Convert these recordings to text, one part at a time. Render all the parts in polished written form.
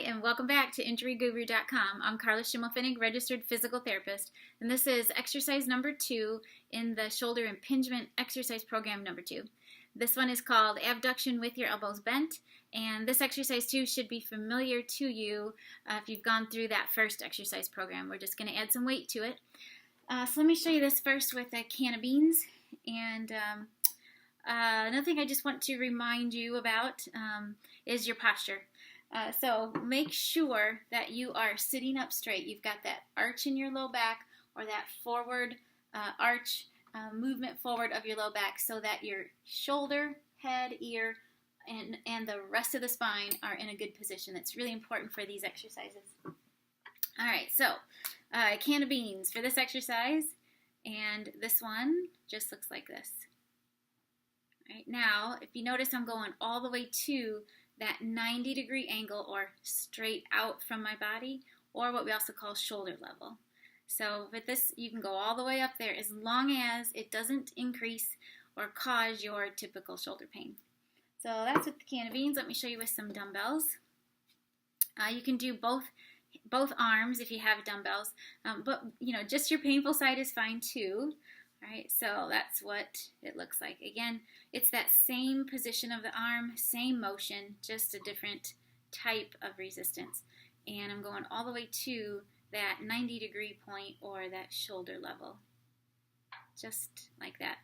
and welcome back to InjuryGuru.com. I'm Carla Schimmelfinnig, registered physical therapist, and this is exercise number 2 in the shoulder impingement exercise program number 2. This one is called abduction with your elbows bent, and this exercise too should be familiar to you if you've gone through that first exercise program. We're just going to add some weight to it. So let me show you this first with a can of beans. And another thing I just want to remind you about is your posture. So make sure that you are sitting up straight. You've got that arch in your low back, or that forward arch movement forward of your low back, so that your shoulder, head, ear, and the rest of the spine are in a good position. That's really important for these exercises. All right, so a can of beans for this exercise, and this one just looks like this. All right, now, if you notice, I'm going all the way to that 90-degree angle, or straight out from my body, or what we also call shoulder level. So with this, you can go all the way up there as long as it doesn't increase or cause your typical shoulder pain. So that's with the can of beans. Let me show you with some dumbbells. You can do both arms if you have dumbbells, but just your painful side is fine too. All right, so that's what it looks like. Again, it's that same position of the arm, same motion, just a different type of resistance. And I'm going all the way to that 90-degree point, or that shoulder level, just like that.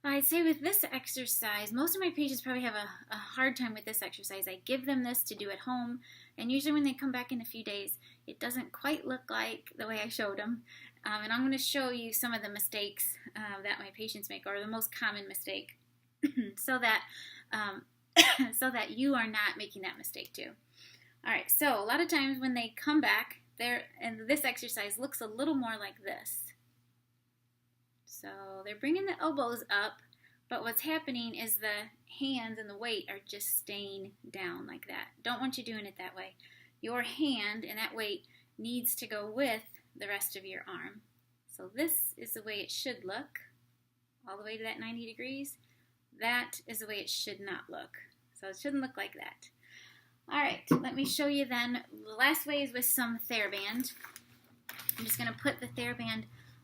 I'd say with this exercise, most of my patients probably have a hard time with this exercise. I give them this to do at home, and usually when they come back in a few days, it doesn't quite look like the way I showed them. And I'm going to show you some of the mistakes that my patients make, or the most common mistake, so that you are not making that mistake too. All right, so a lot of times when they come back, and this exercise looks a little more like this. So they're bringing the elbows up, but what's happening is the hands and the weight are just staying down like that. Don't want you doing it that way. Your hand and that weight needs to go with the rest of your arm. So this is the way it should look, all the way to that 90 degrees. That is the way it should not look. So it shouldn't look like that. All right, let me show you then. The last way is with some TheraBand. I'm just going to put the TheraBand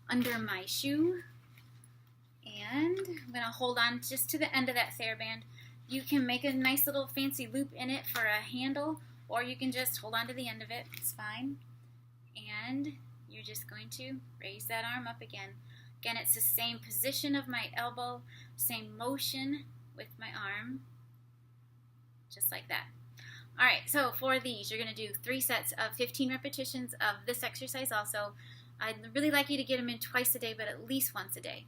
under my shoe, and I'm going to hold on just to the end of that TheraBand. You can make a nice little fancy loop in it for a handle, or you can just hold on to the end of it. It's fine. And you're just going to raise that arm up again. Again, it's the same position of my elbow, same motion with my arm, just like that. All right, so for these, you're going to do 3 sets of 15 repetitions of this exercise also. I'd really like you to get them in twice a day, but at least once a day.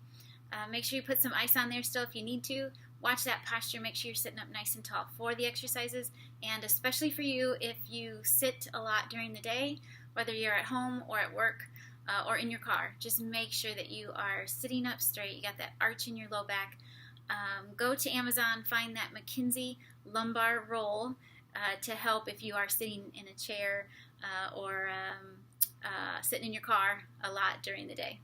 Make sure you put some ice on there still if you need to. Watch that posture. Make sure you're sitting up nice and tall for the exercises, and especially for you if you sit a lot during the day, whether you're at home or at work or in your car. Just make sure that you are sitting up straight. You got that arch in your low back. Go to Amazon, find that McKinsey lumbar roll to help if you are sitting in a chair or sitting in your car a lot during the day.